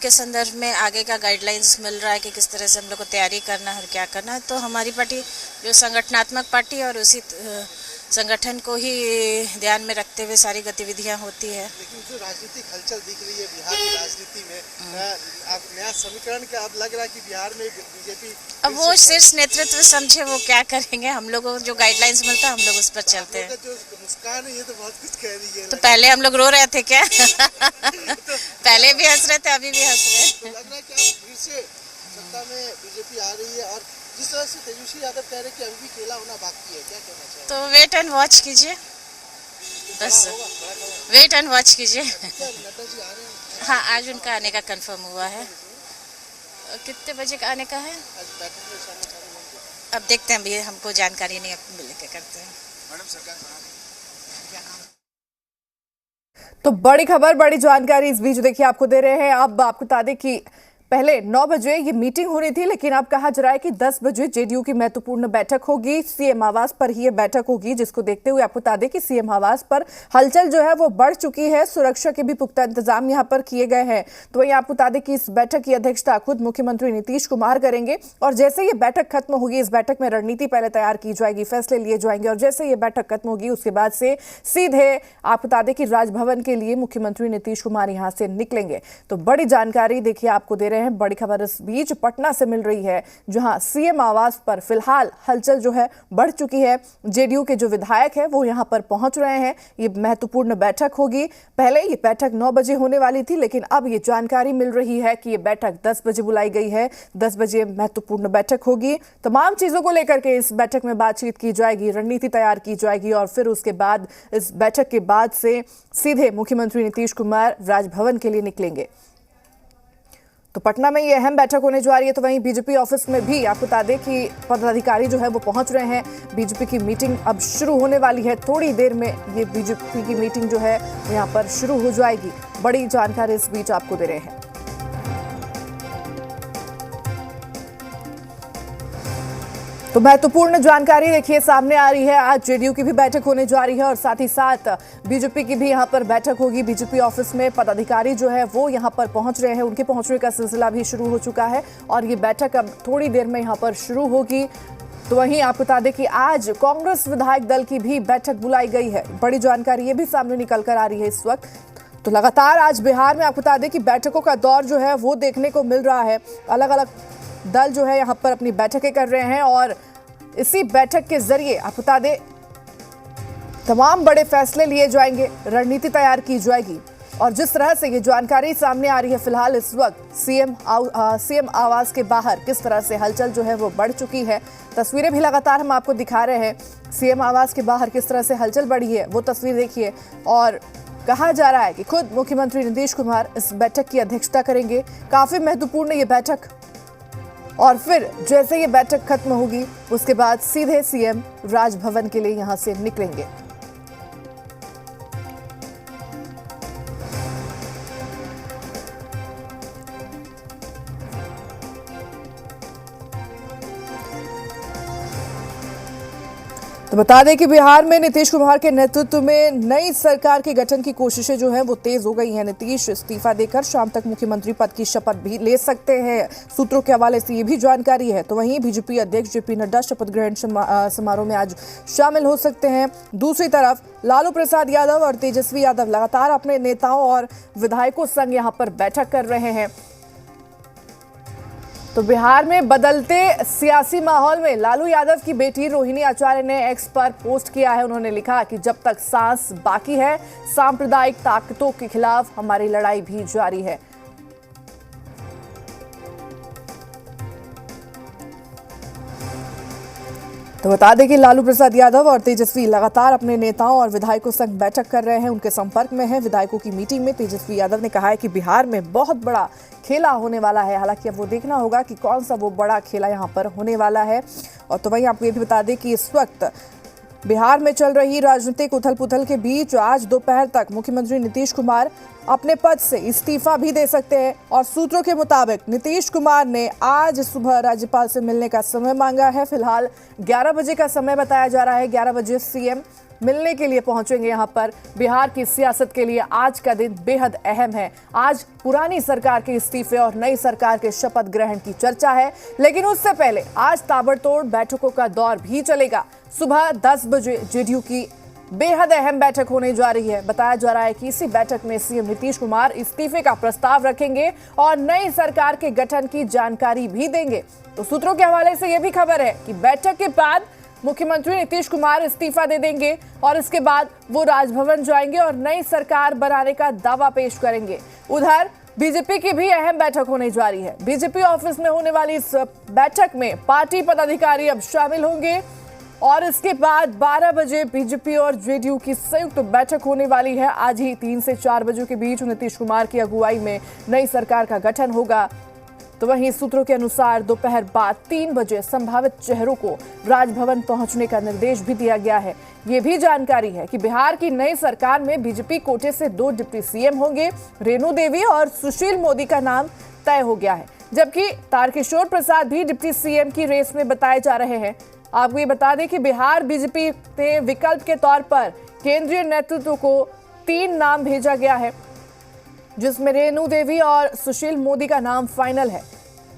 के संदर्भ में आगे का गाइडलाइंस मिल रहा है कि किस तरह से हम लोग को तैयारी करना है और क्या करना है। तो हमारी पार्टी जो संगठनात्मक पार्टी और उसी संगठन को ही ध्यान में रखते हुए सारी गतिविधियां होती है। लेकिन जो राजनीतिक हलचल दिख रही है बिहार की राजनीति में, अब नया समीकरण क्या अब लग रहा है कि बिहार में बीजेपी अब वो शीर्ष नेतृत्व समझे वो क्या करेंगे। हम लोग जो गाइडलाइंस मिलता है हम लोग उस पर चलते हैं। जो मुस्कान है ये तो बहुत कुछ कह रही है। तो पहले हम लोग रो रहे थे क्या? पहले भी हंस रहे थे, अभी भी हंस रहे हैं। तो लग रहा है कि अब फिर से सत्ता में बीजेपी आ रही है और जिस तरह से तेजस्वी यादव कह रहे हैं कि अभी भी खेला होना बाकी है, क्या कहना चाहिए? तो वेट एंड वॉच कीजिए, बस वेट एंड वॉच कीजिए। नड्डा जी आ रहे हैं? हाँ, आज उनका आने का कंफर्म हुआ है। कितने बजे का आने का है आज बैठक में शामिल होंगे। अब देखते हैं, अभी हमको जानकारी नहीं, मिल के करते हैं। मैडम सरकार तो बड़ी खबर, बड़ी जानकारी इस बीच देखिए आपको दे रहे हैं। अब आपको बता दें कि पहले 9 बजे ये मीटिंग हो रही थी, लेकिन अब कहा जा रहा है कि 10 बजे जेडीयू की महत्वपूर्ण बैठक होगी। सीएम आवास पर ही ये बैठक होगी, जिसको देखते हुए आपको बता दें कि सीएम आवास पर हलचल जो है वो बढ़ चुकी है। सुरक्षा के भी पुख्ता इंतजाम यहां पर किए गए हैं। तो वहीं आपको बता दें कि इस बैठक की अध्यक्षता खुद मुख्यमंत्री नीतीश कुमार करेंगे और जैसे ये बैठक खत्म होगी, इस बैठक में रणनीति पहले तैयार की जाएगी, फैसले लिए जाएंगे और जैसे ये बैठक खत्म होगी उसके बाद से सीधे आपको बता दें कि राजभवन के लिए मुख्यमंत्री नीतीश कुमार यहां से निकलेंगे। तो बड़ी जानकारी देखिए आपको दे रहे हैं। बड़ी खबर इस बीच पटना से मिल रही है, जहां सीएम आवास पर फिलहाल हलचल जो है बढ़ चुकी है। जेडीयू के जो विधायक है वो यहां पर पहुंच रहे हैं। ये महत्वपूर्ण बैठक होगी। पहले ये बैठक 9 बजे होने वाली थी, लेकिन अब ये जानकारी मिल रही है कि ये बैठक 10 बजे बुलाई गई है। 10 बजे महत्वपूर्ण बैठक होगी। तमाम चीजों को लेकर के इस बैठक में बातचीत की जाएगी, रणनीति तैयार की जाएगी और फिर उसके बाद इस बैठक के बाद से सीधे मुख्यमंत्री नीतीश कुमार राजभवन के लिए निकलेंगे। तो पटना में ये अहम बैठक होने जा रही है। तो वहीं बीजेपी ऑफिस में भी आपको बता दें कि पदाधिकारी जो है वो पहुंच रहे हैं। बीजेपी की मीटिंग अब शुरू होने वाली है। थोड़ी देर में ये बीजेपी की मीटिंग जो है यहां पर शुरू हो जाएगी। बड़ी जानकारी इस बीच आपको दे रहे हैं। तो महत्वपूर्ण जानकारी देखिए सामने आ रही है। आज जेडीयू की भी बैठक होने जा रही है और साथ ही साथ बीजेपी की भी यहां पर बैठक होगी। बीजेपी ऑफिस में पदाधिकारी जो है वो यहां पर पहुंच रहे हैं। उनके पहुंचने का सिलसिला भी शुरू हो चुका है और ये बैठक अब थोड़ी देर में यहां पर शुरू होगी। तो वहीं आपको बता दें कि आज कांग्रेस विधायक दल की भी बैठक बुलाई गई है। बड़ी जानकारी ये भी सामने निकल कर आ रही है इस वक्त। तो लगातार आज बिहार में आपको बता दें कि बैठकों का दौर जो है वो देखने को मिल रहा है। अलग अलग दल जो है यहाँ पर अपनी बैठकें कर रहे हैं और इसी बैठक के जरिए आपको बता दें तमाम बड़े फैसले लिए जाएंगे, रणनीति तैयार की जाएगी। और जिस तरह से ये जानकारी सामने आ रही है फिलहाल इस वक्त सीएम आवास के बाहर किस तरह से हलचल जो है वो बढ़ चुकी है। तस्वीरें भी लगातार हम आपको दिखा रहे हैं। सीएम आवास के बाहर किस तरह से हलचल बढ़ी है वो तस्वीर देखिए। और कहा जा रहा है कि खुद मुख्यमंत्री नीतीश कुमार इस बैठक की अध्यक्षता करेंगे। काफी महत्वपूर्ण ये बैठक और फिर जैसे ये बैठक खत्म होगी उसके बाद सीधे सीएम राजभवन के लिए यहां से निकलेंगे। तो बता दें कि बिहार में नीतीश कुमार के नेतृत्व में नई सरकार के गठन की कोशिशें जो हैं वो तेज हो गई हैं। नीतीश इस्तीफा देकर शाम तक मुख्यमंत्री पद की शपथ भी ले सकते हैं, सूत्रों के हवाले से ये भी जानकारी है। तो वहीं बीजेपी अध्यक्ष जेपी नड्डा शपथ ग्रहण समारोह में आज शामिल हो सकते हैं। दूसरी तरफ लालू प्रसाद यादव और तेजस्वी यादव लगातार अपने नेताओं और विधायकों संग यहाँ पर बैठक कर रहे हैं। तो बिहार में बदलते सियासी माहौल में लालू यादव की बेटी रोहिणी आचार्य ने एक्स पर पोस्ट किया है। उन्होंने लिखा कि जब तक सांस बाकी है सांप्रदायिक ताकतों के खिलाफ हमारी लड़ाई भी जारी है। तो बता दें कि लालू प्रसाद यादव और तेजस्वी लगातार अपने नेताओं और विधायकों संग बैठक कर रहे हैं, उनके संपर्क में है। विधायकों की मीटिंग में तेजस्वी यादव ने कहा है कि बिहार में बहुत बड़ा खेला होने वाला है। हालांकि अब वो देखना होगा कि कौन सा वो बड़ा खेला यहाँ पर होने वाला है। और तो वहीं आपको ये भी बता दें कि इस वक्त बिहार में चल रही राजनीतिक उथल पुथल के बीच आज दोपहर तक मुख्यमंत्री नीतीश कुमार अपने पद से इस्तीफा भी दे सकते हैं। और सूत्रों के मुताबिक नीतीश कुमार ने आज सुबह राज्यपाल से मिलने का समय मांगा है। फिलहाल 11 बजे का समय बताया जा रहा है। 11 बजे सीएम मिलने के लिए पहुंचेंगे यहाँ पर। बिहार की सियासत के लिए आज का दिन बेहद अहम है। आज पुरानी सरकार के इस्तीफे और नई सरकार के शपथ ग्रहण की चर्चा है, लेकिन उससे पहले आज ताबड़तोड़ बैठकों का दौर भी चलेगा। सुबह 10 बजे जेडीयू की बेहद अहम बैठक होने जा रही है। बताया जा रहा है कि इसी बैठक में सीएम नीतीश कुमार इस्तीफे का प्रस्ताव रखेंगे और नई सरकार के गठन की जानकारी भी देंगे। तो सूत्रों के हवाले से यह भी खबर है कि बैठक के बाद मुख्यमंत्री नीतीश कुमार इस्तीफा दे देंगे और इसके बाद वो राजभवन जाएंगे और नई सरकार बनाने का दावा पेश करेंगे। उधर बीजेपी की भी अहम बैठक होने जा रही है। बीजेपी ऑफिस में होने वाली इस बैठक में पार्टी पदाधिकारी अब शामिल होंगे और इसके बाद 12 बजे बीजेपी और जेडीयू की संयुक्त बैठक होने वाली है। आज ही 3 से 4 बजे के बीच नीतीश कुमार की अगुवाई में नई सरकार का गठन होगा। तो वहीं सूत्रों के अनुसार दोपहर बाद 3 बजे संभावित चेहरों को राजभवन पहुंचने का निर्देश भी दिया गया है। ये भी जानकारी है कि बिहार की नई सरकार में बीजेपी कोटे से 2 डिप्टी सीएम होंगे। रेणु देवी और सुशील मोदी का नाम तय हो गया है, जबकि तारकिशोर प्रसाद भी डिप्टी सीएम की रेस में बताए जा रहे हैं। आपको ये बता दें कि बिहार बीजेपी ने विकल्प के तौर पर केंद्रीय नेतृत्व को 3 नाम भेजा गया है, जिसमें रेणु देवी और सुशील मोदी का नाम फाइनल है।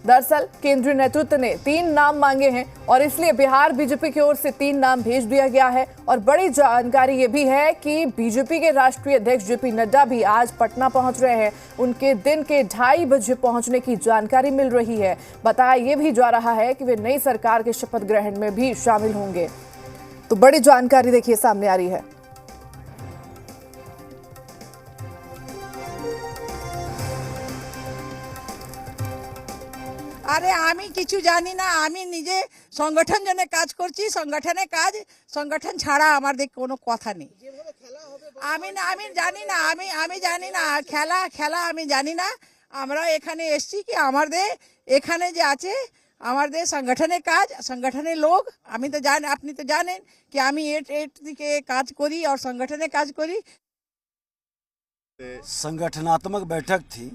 दरअसल केंद्रीय नेतृत्व ने 3 नाम मांगे हैं और इसलिए बिहार बीजेपी की ओर से 3 नाम भेज दिया गया है। और बड़ी जानकारी ये भी है कि बीजेपी के राष्ट्रीय अध्यक्ष जेपी नड्डा भी आज पटना पहुंच रहे हैं। उनके दिन के 2:30 बजे पहुंचने की जानकारी मिल रही है। बताया ये भी जा रहा है कि वे नई सरकार के शपथ ग्रहण में भी शामिल होंगे। तो बड़ी जानकारी देखिए सामने आ रही है। আরে আমি কিছু জানি না, আমি নিজে সংগঠন জন্য কাজ করছি। সংগঠনের কাজ, সংগঠন ছাড়া আমাদের কোনো কথা নেই। আমি জানি না, আমি জানি না খেলা আমি জানি না। আমরা এখানে এসেছি কি আমাদের এখানে যে আছে আমাদের সংগঠনের কাজ, সংগঠনের লোক। আমি তো জানি, আপনি তো জানেন কি আমি এর দিকে কাজ করি और संगठन কাজ করি। संगठनात्मक बैठक थी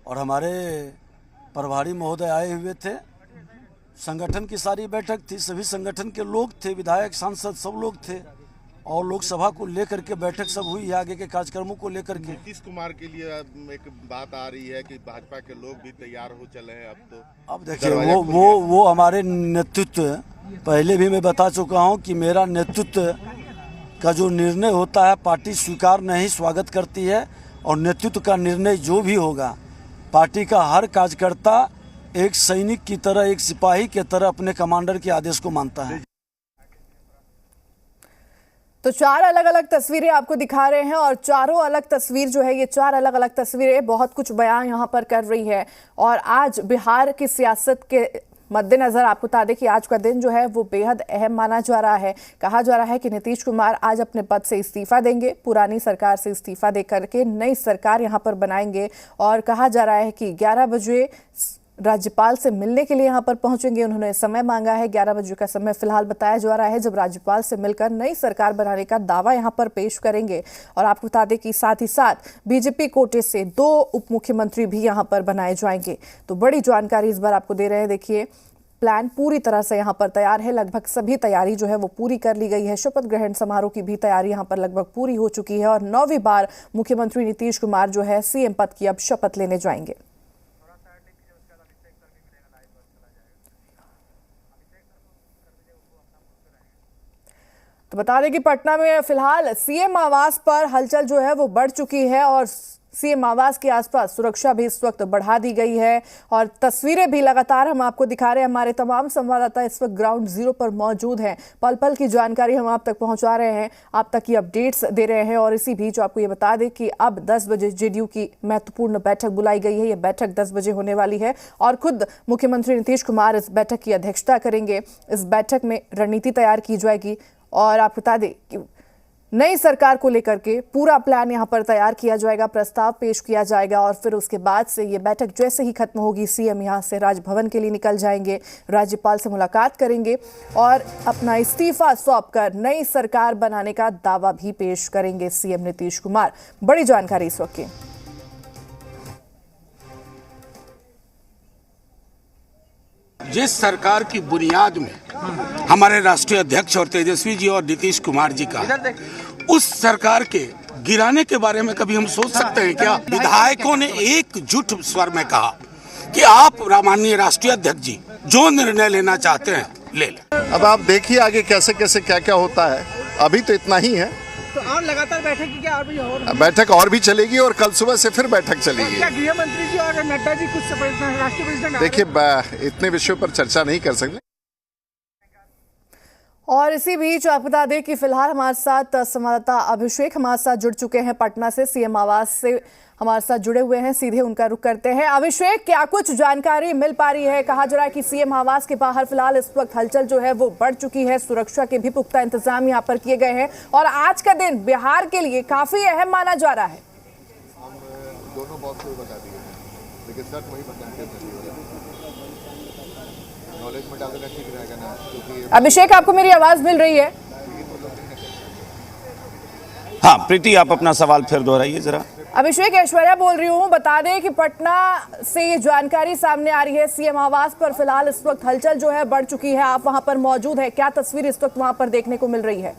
और हमारे प्रभारी महोदय आए हुए थे। संगठन की सारी बैठक थी, सभी संगठन के लोग थे, विधायक सांसद सब लोग थे और लोकसभा को लेकर के बैठक सब हुई है आगे के कार्यक्रमों को लेकर के। नीतीश कुमार के लिए एक बात आ रही है कि भाजपा के लोग भी तैयार हो चले हैं। अब देखिए वो हमारे नेतृत्व, पहले भी मैं बता चुका हूँ कि मेरा नेतृत्व का जो निर्णय होता है पार्टी स्वीकार नहीं, स्वागत करती है और नेतृत्व का निर्णय जो भी होगा पार्टी का हर कार्यकर्ता एक सैनिक की तरह, एक सिपाही की तरह अपने कमांडर के आदेश को मानता है। तो 4 अलग अलग तस्वीरें आपको दिखा रहे हैं और चारों अलग तस्वीर जो है, ये 4 अलग अलग तस्वीरें बहुत कुछ बयान यहाँ पर कर रही है। और आज बिहार की सियासत के मद्देनजर आपको बता दें कि आज का दिन जो है वो बेहद अहम माना जा रहा है। कहा जा रहा है कि नीतीश कुमार आज अपने पद से इस्तीफा देंगे, पुरानी सरकार से इस्तीफा दे करके नई सरकार यहाँ पर बनाएंगे। और कहा जा रहा है कि 11 बजे राज्यपाल से मिलने के लिए यहाँ पर पहुंचेंगे। उन्होंने समय मांगा है, 11 बजे का समय फिलहाल बताया जा रहा है, जब राज्यपाल से मिलकर नई सरकार बनाने का दावा यहाँ पर पेश करेंगे। और आपको बता दें कि साथ ही साथ बीजेपी कोटे से 2 उप मुख्यमंत्री भी यहाँ पर बनाए जाएंगे। तो बड़ी जानकारी इस बार आपको दे रहे हैं। देखिए प्लान पूरी तरह से यहाँ पर तैयार है, लगभग सभी तैयारी जो है वो पूरी कर ली गई है। शपथ ग्रहण समारोह की भी तैयारी यहाँ पर लगभग पूरी हो चुकी है और 9वीं बार मुख्यमंत्री नीतीश कुमार जो है सीएम पद की अब शपथ लेने जाएंगे। तो बता दें कि पटना में फिलहाल सीएम आवास पर हलचल जो है वो बढ़ चुकी है और सीएम आवास के आसपास सुरक्षा भी इस वक्त बढ़ा दी गई है। और तस्वीरें भी लगातार हम आपको दिखा रहे हैं। हमारे तमाम संवाददाता इस वक्त ग्राउंड जीरो पर मौजूद हैं, पल पल की जानकारी हम आप तक पहुंचा रहे हैं, आप तक की अपडेट्स दे रहे हैं। और इसी बीच आपको ये बता दें कि अब 10 बजे जेडीयू की महत्वपूर्ण बैठक बुलाई गई है। ये बैठक 10 बजे होने वाली है और खुद मुख्यमंत्री नीतीश कुमार इस बैठक की अध्यक्षता करेंगे। इस बैठक में रणनीति तैयार की जाएगी और आप बता दें कि नई सरकार को लेकर के पूरा प्लान यहां पर तैयार किया जाएगा, प्रस्ताव पेश किया जाएगा और फिर उसके बाद से ये बैठक जैसे ही खत्म होगी सीएम यहां से राजभवन के लिए निकल जाएंगे, राज्यपाल से मुलाकात करेंगे और अपना इस्तीफा सौंपकर नई सरकार बनाने का दावा भी पेश करेंगे सीएम नीतीश कुमार। बड़ी जानकारी इस वक्त की। जिस सरकार की बुनियाद में हमारे राष्ट्रीय अध्यक्ष और तेजस्वी जी और नीतीश कुमार जी का, उस सरकार के गिराने के बारे में कभी हम सोच सकते हैं क्या? विधायकों ने एकजुट स्वर में कहा कि आप माननीय राष्ट्रीय अध्यक्ष जी जो निर्णय लेना चाहते हैं ले लें। अब आप देखिए आगे कैसे कैसे क्या क्या होता है। अभी तो इतना ही है। तो और लगातार बैठक की क्या और बैठक और भी चलेगी और कल सुबह से फिर बैठक चलेगी। क्या गृह मंत्री जी और नड्डा जी कुछ राष्ट्रीय प्रेसिडेंट? देखिए इतने विषयों पर चर्चा नहीं कर सकते। और इसी बीच आप बता दें कि फिलहाल हमारे साथ संवाददाता अभिषेक हमारे साथ जुड़ चुके हैं पटना से, सीएम आवास से हमारे साथ जुड़े हुए हैं। सीधे उनका रुख करते हैं। अभिषेक, क्या कुछ जानकारी मिल पा रही है? कहा जा रहा है कि सीएम आवास के बाहर फिलहाल इस वक्त हलचल जो है वो बढ़ चुकी है, सुरक्षा के भी पुख्ता इंतजाम यहाँ पर किए गए हैं और आज का दिन बिहार के लिए काफी अहम माना जा रहा है। दोनों बात को बता दिए, लेकिन सर वही नॉलेज में डालना ठीक रहेगा ना, क्योंकि अभिषेक, आपको मेरी आवाज मिल रही है? हाँ प्रीति, आप अपना सवाल फिर दोहराइए जरा। अभिषेक, ऐश्वर्या बोल रही हूँ। बता दें कि पटना से ये जानकारी सामने आ रही है, सीएम आवास पर फिलहाल इस वक्त हलचल जो है बढ़ चुकी है। आप वहां पर मौजूद है, क्या तस्वीर इस वक्त वहां पर देखने को मिल रही है?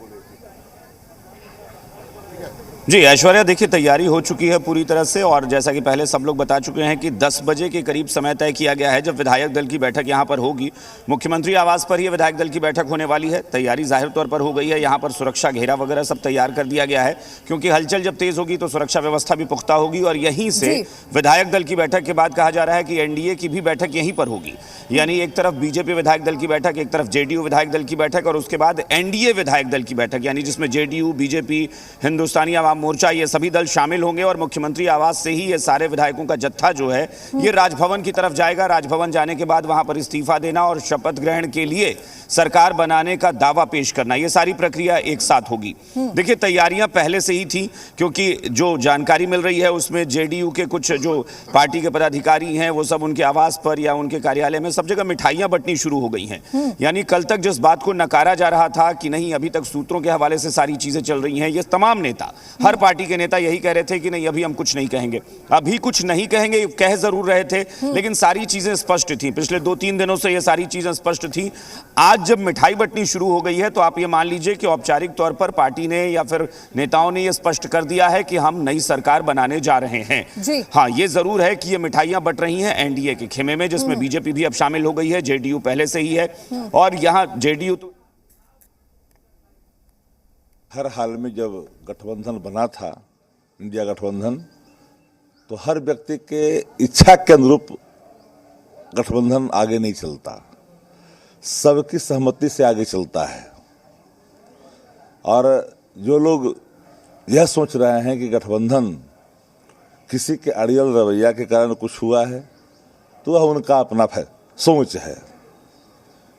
जी ऐश्वर्या, देखिए तैयारी हो चुकी है पूरी तरह से और जैसा कि पहले सब लोग बता चुके हैं कि 10 बजे के करीब समय तय किया गया है जब विधायक दल की बैठक यहां पर होगी। मुख्यमंत्री आवास पर ही विधायक दल की बैठक होने वाली है। तैयारी जाहिर तौर पर हो गई है, यहां पर सुरक्षा घेरा वगैरह सब तैयार कर दिया गया है क्योंकि हलचल जब तेज होगी तो सुरक्षा व्यवस्था भी पुख्ता होगी और यहीं से विधायक दल की बैठक के बाद कहा जा रहा है कि एनडीए की भी बैठक यहीं पर होगी। यानी एक तरफ बीजेपी विधायक दल की बैठक, एक तरफ जेडीयू विधायक दल की बैठक और उसके बाद एनडीए विधायक दल की बैठक, यानी जिसमें जेडीयू, बीजेपी, हिंदुस्तानी आवाम मोर्चा ये सभी दल शामिल होंगे और मुख्यमंत्री आवास से ही ये सारे विधायकों का जत्था जो है ये राजभवन की तरफ जाएगा। राजभवन जाने के बाद वहां पर इस्तीफा देना और शपथ ग्रहण के लिए सरकार बनाने का दावा पेश करना, ये सारी प्रक्रिया एक साथ होगी। देखिए तैयारियां पहले से ही थी क्योंकि जो जानकारी मिल रही है उसमें जेडीयू के कुछ जो पार्टी के पदाधिकारी हैं वो सब उनके आवास पर या उनके कार्यालय में सब जगह मिठाइयां बंटनी शुरू हो गई हैं। यानी कल तक जिस बात को नकारा जा रहा था कि नहीं अभी तक सूत्रों के हवाले से सारी चीजें चल रही हैं, ये तमाम नेता, हर पार्टी के नेता यही कह रहे थे कि नहीं अभी हम कुछ नहीं कहेंगे, अभी कुछ नहीं कहेंगे, कह जरूर रहे थे लेकिन सारी चीजें स्पष्ट थी। पिछले 2-3 दिनों से ये सारी चीजें स्पष्ट थी। आज जब मिठाई बंटनी शुरू हो गई है तो आप ये मान लीजिए कि औपचारिक तौर पर पार्टी ने या फिर नेताओं ने ये स्पष्ट कर दिया है कि हम नई सरकार बनाने जा रहे हैं। हाँ, ये जरूर है कि ये मिठाइयां बंट रही हैं एनडीए के खेमे में, जिसमें बीजेपी भी अब शामिल हो गई है, जेडीयू पहले से ही है और यहां जेडीयू तो हर हाल में जब गठबंधन बना था, इंडिया गठबंधन, तो हर व्यक्ति के इच्छा के अनुरूप गठबंधन आगे नहीं चलता, सबकी सहमति से आगे चलता है। और जो लोग यह सोच रहे हैं कि गठबंधन किसी के अड़ियल रवैया के कारण कुछ हुआ है तो वह उनका अपना सोच है।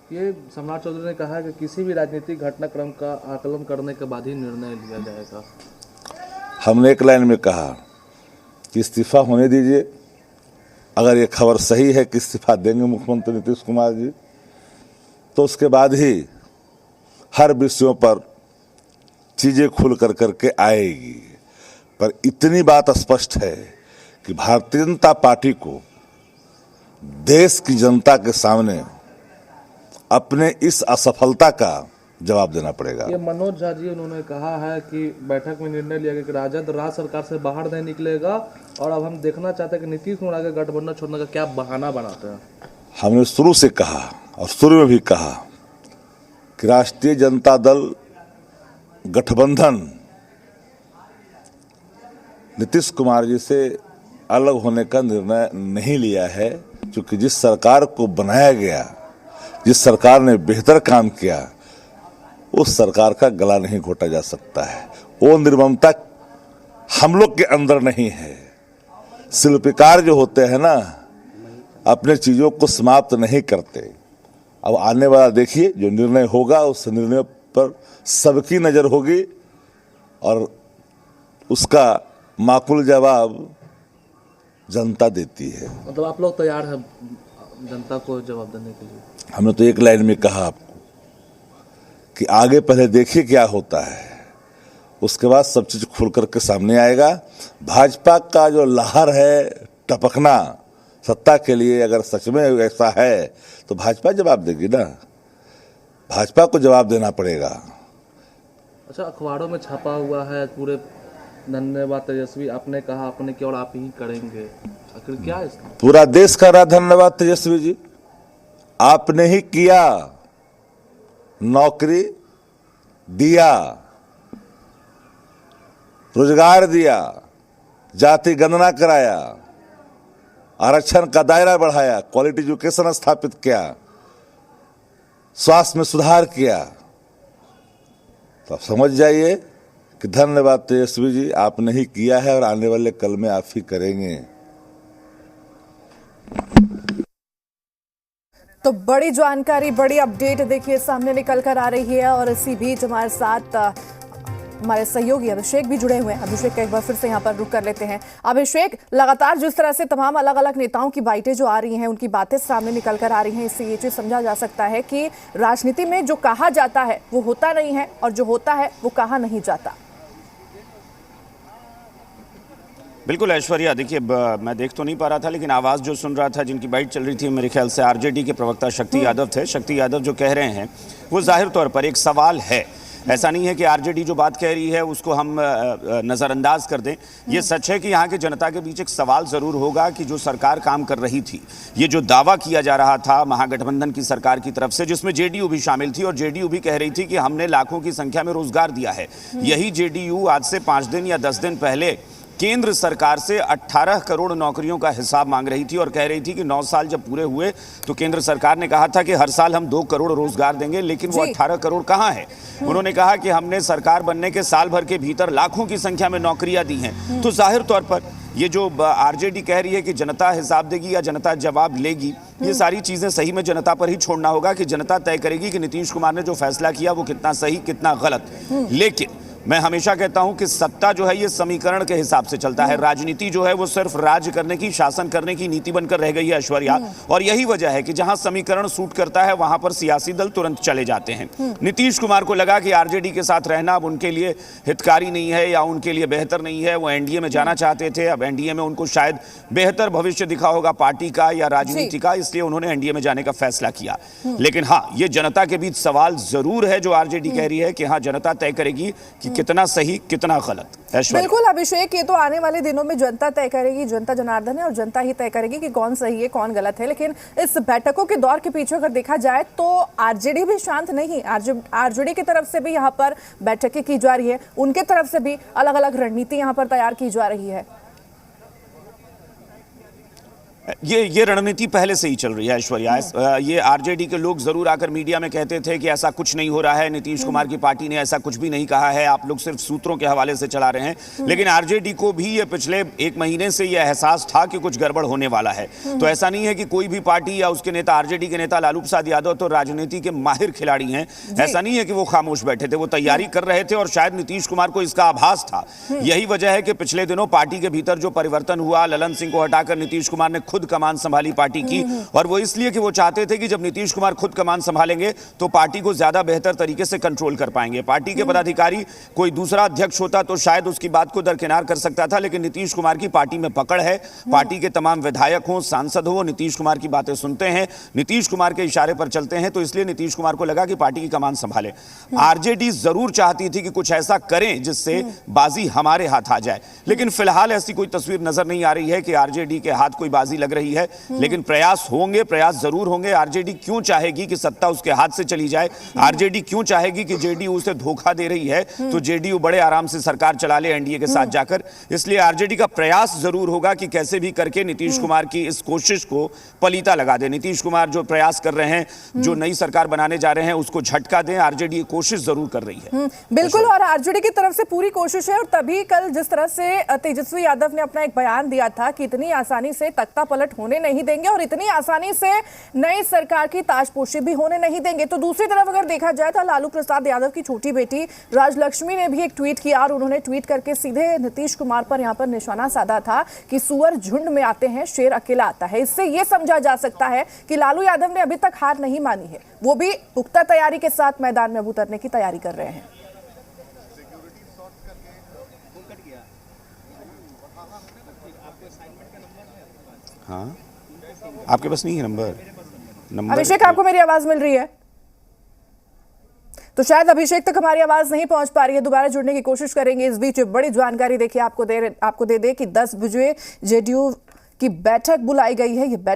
ये सम्राट चौधरी ने कहा कि किसी भी राजनीतिक घटनाक्रम का आकलन करने के बाद ही निर्णय लिया जाएगा। हमने एक लाइन में कहा कि इस्तीफा होने दीजिए, अगर ये खबर सही है कि इस्तीफा देंगे मुख्यमंत्री नीतीश कुमार जी तो उसके बाद ही हर विषयों पर चीजें खुल करके आएगी। पर इतनी बात स्पष्ट है कि भारतीय जनता पार्टी को देश की जनता के सामने अपने इस असफलता का जवाब देना पड़ेगा। ये मनोज झा जी उन्होंने कहा है कि बैठक में निर्णय लिया गया कि राजद राज्य सरकार से बाहर नहीं निकलेगा और अब हम देखना चाहते हैं कि नीतीश कुमार के गठबंधन छोड़ने का क्या बहाना बनाते हैं। हमने शुरू से कहा और शुरू में भी कहा कि राष्ट्रीय जनता दल गठबंधन नीतीश कुमार जी से अलग होने का निर्णय नहीं लिया है, क्योंकि जिस सरकार को बनाया गया, जिस सरकार ने बेहतर काम किया, उस सरकार का गला नहीं घोटा जा सकता है। वो निर्ममता हम लोग के अंदर नहीं है। शिल्पकार जो होते हैं ना, अपने चीजों को समाप्त नहीं करते। अब आने वाला देखिए जो निर्णय होगा, उस निर्णय पर सबकी नजर होगी और उसका माकूल जवाब जनता देती है। मतलब आप लोग तैयार हैं जनता को जवाब देने के लिए? हमने तो एक लाइन में कहा आपको कि आगे पहले देखिए क्या होता है, उसके बाद सब चीज खुल करके सामने आएगा। भाजपा का जो लहर है टपकना सत्ता के लिए, अगर सच में ऐसा है तो भाजपा जवाब देगी ना। भाजपा को जवाब देना पड़ेगा। अच्छा, अखबारों में छपा हुआ है पूरे धन्यवाद तेजस्वी, आपने कहा आपने किया और आप ही करेंगे, आखिर क्या है इसका? पूरा देश कर रहा धन्यवाद तेजस्वी जी, आपने ही किया, नौकरी दिया, रोजगार दिया, जाति गणना कराया, आरक्षण का दायरा बढ़ाया, क्वालिटी एजुकेशन स्थापित किया, स्वास्थ्य में सुधार किया। तो आप समझ जाइए कि धन्यवाद तेजस्वी जी, आपने ही किया है और आने वाले कल में आप ही करेंगे। तो बड़ी जानकारी, बड़ी अपडेट देखिए सामने निकल कर आ रही है और इसी बीच हमारे साथ हमारे सहयोगी अभिषेक भी जुड़े हुए हैं। अभिषेक का एक बार फिर से यहाँ पर रुक कर लेते हैं। अभिषेक, लगातार जिस तरह से तमाम अलग अलग नेताओं की बाइटें जो आ रही हैं, उनकी बातें सामने निकल कर आ रही हैं, इससे ये चीज समझा जा सकता है कि राजनीति में जो कहा जाता है वो होता नहीं है और जो होता है वो कहा नहीं जाता। बिल्कुल ऐश्वर्या, देखिए मैं देख तो नहीं पा रहा था लेकिन आवाज़ जो सुन रहा था, जिनकी बाइट चल रही थी, मेरे ख्याल से आरजेडी के प्रवक्ता शक्ति यादव थे। शक्ति यादव जो कह रहे हैं वो जाहिर तौर पर एक सवाल है। ऐसा नहीं है कि आरजेडी जो बात कह रही है उसको हम नज़रअंदाज कर दें। ये सच है कि यहाँ की जनता के बीच एक सवाल ज़रूर होगा कि जो सरकार काम कर रही थी, ये जो दावा किया जा रहा था महागठबंधन की सरकार की तरफ से, जिसमें जेडीयू भी शामिल थी और जेडीयू भी कह रही थी कि हमने लाखों की संख्या में रोजगार दिया है। यही जेडीयू आज से 5 दिन या 10 दिन पहले केंद्र सरकार से 18 करोड़ नौकरियों का हिसाब मांग रही थी और कह रही थी कि 9 साल जब पूरे हुए तो केंद्र सरकार ने कहा था कि हर साल हम 2 करोड़ रोजगार देंगे, लेकिन वो 18 करोड़ कहाँ है? उन्होंने कहा कि हमने सरकार बनने के साल भर के भीतर लाखों की संख्या में नौकरियां दी हैं। तो जाहिर तौर पर ये जो आरजेडी कह रही है कि जनता हिसाब देगी या जनता जवाब लेगी, ये सारी चीजें सही में जनता पर ही छोड़ना होगा कि जनता तय करेगी कि नीतीश कुमार ने जो फैसला किया वो कितना सही कितना गलत। लेकिन मैं हमेशा कहता हूं कि सत्ता जो है ये समीकरण के हिसाब से चलता है। राजनीति जो है वो सिर्फ राज करने की, शासन करने की नीति बनकर रह गई है ऐश्वर्या, और यही वजह है कि जहां समीकरण सूट करता है वहां पर सियासी दल तुरंत चले जाते हैं। नीतीश कुमार को लगा कि आरजेडी के साथ रहना अब उनके लिए हितकारी नहीं है या उनके लिए बेहतर नहीं है, वो एनडीए में जाना चाहते थे। अब एनडीए में उनको शायद बेहतर भविष्य दिखा होगा पार्टी का या राजनीति का, इसलिए उन्होंने एनडीए में जाने का फैसला किया। लेकिन हाँ, ये जनता के बीच सवाल जरूर है जो आरजेडी कह रही है कि हाँ, जनता तय करेगी कि कितना सही कितना गलत। बिल्कुल अभिषेक, ये तो आने वाले दिनों में जनता तय करेगी, जनता जनार्दन है और जनता ही तय करेगी कि कौन सही है कौन गलत है। लेकिन इस बैठकों के दौर के पीछे अगर देखा जाए तो आरजेडी भी शांत नहीं। आरजेडी की तरफ से भी यहाँ पर बैठकें की जा रही है, उनके तरफ से भी अलग अलग रणनीति यहाँ पर तैयार की जा रही है। ये रणनीति पहले से ही चल रही है ऐश्वर्या। ये आरजेडी के लोग जरूर आकर मीडिया में कहते थे कि ऐसा कुछ नहीं हो रहा है, नीतीश कुमार की पार्टी ने ऐसा कुछ भी नहीं कहा है, आप लोग सिर्फ सूत्रों के हवाले से चला रहे हैं। लेकिन आरजेडी को भी ये पिछले 1 महीने से ये एहसास था कि कुछ गड़बड़ होने वाला है। तो ऐसा नहीं है कि कोई भी पार्टी या उसके नेता, आरजेडी के नेता लालू प्रसाद यादव तो राजनीति के माहिर खिलाड़ी हैं, ऐसा नहीं है कि वो खामोश बैठे थे, वो तैयारी कर रहे थे और शायद नीतीश कुमार को इसका आभास था। यही वजह है कि पिछले दिनों पार्टी के भीतर जो परिवर्तन हुआ, ललन सिंह को हटाकर नीतीश कुमार ने खुद कमान संभाली पार्टी की, और वो इसलिए कि वो चाहते थे कि जब नीतीश कुमार खुद कमान संभालेंगे तो पार्टी को ज्यादा बेहतर तरीके से कंट्रोल कर पाएंगे। पार्टी के पदाधिकारी कोई दूसरा अध्यक्ष होता तो शायद उसकी बात को दरकिनार कर सकता था, लेकिन नीतीश कुमार की पार्टी में पकड़ है। पार्टी के तमाम विधायक हो, सांसद हो, नीतीश कुमार की बातें सुनते हैं, नीतीश कुमार के इशारे पर चलते हैं, तो इसलिए नीतीश कुमार को लगा कि पार्टी की कमान संभाले। आरजेडी जरूर चाहती थी कि कुछ ऐसा करें जिससे बाजी हमारे हाथ आ जाए, लेकिन फिलहाल ऐसी कोई तस्वीर नजर नहीं आ रही है कि आरजेडी के हाथ कोई बाजी लग रही है। लेकिन प्रयास होंगे, प्रयास जरूर होंगे। आरजेडी क्यों चाहेगी कि सत्ता उसके हाथ से चली जाए? आरजेडी क्यों चाहेगी कि जेडीयू उसे धोखा दे रही है तो जेडीयू बड़े आराम से सरकार चला ले एनडीए के साथ जाकर? इसलिए आरजेडी का प्रयास जरूर होगा कि कैसे भी करके नीतीश कुमार की इस कोशिश को पलीता लगा दे। नीतीश कुमार जो प्रयास कर रहे हैं, जो नई सरकार बनाने जा रहे हैं, उसको झटका दें। आरजेडी कोशिश जरूर कर रही है। बिल्कुल, और आरजेडी की तरफ से पूरी कोशिश है। और तभी कल जिस तरह से तेजस्वी यादव ने अपना एक बयान दिया था कि इतनी आसानी से तख्ता पलट होने नहीं देंगे और इतनी आसानी से नई सरकार की ताजपोशी भी होने नहीं देंगे। तो दूसरी तरफ अगर देखा जाए तो लालू प्रसाद यादव की छोटी बेटी राजलक्ष्मी ने भी एक ट्वीट किया और उन्होंने ट्वीट करके सीधे नीतीश कुमार पर यहां पर निशाना साधा था कि सुअर झुंड में आते हैं, शेर अकेला आता है। इससे यह समझा जा सकता है कि लालू यादव ने अभी तक हार नहीं मानी है, वो भी पुख्ता तैयारी के साथ मैदान में उतरने की तैयारी कर रहे हैं। हाँ, आपके पास नहीं है नंबर? अभिषेक, आपको मेरी आवाज मिल रही है? तो शायद अभिषेक तक हमारी आवाज नहीं पहुंच पा रही है, दोबारा जुड़ने की कोशिश करेंगे। इस बीच बड़ी जानकारी देखिए आपको दे कि 10 बजे जेडीयू की बैठक बुलाई गई है। ये बैठक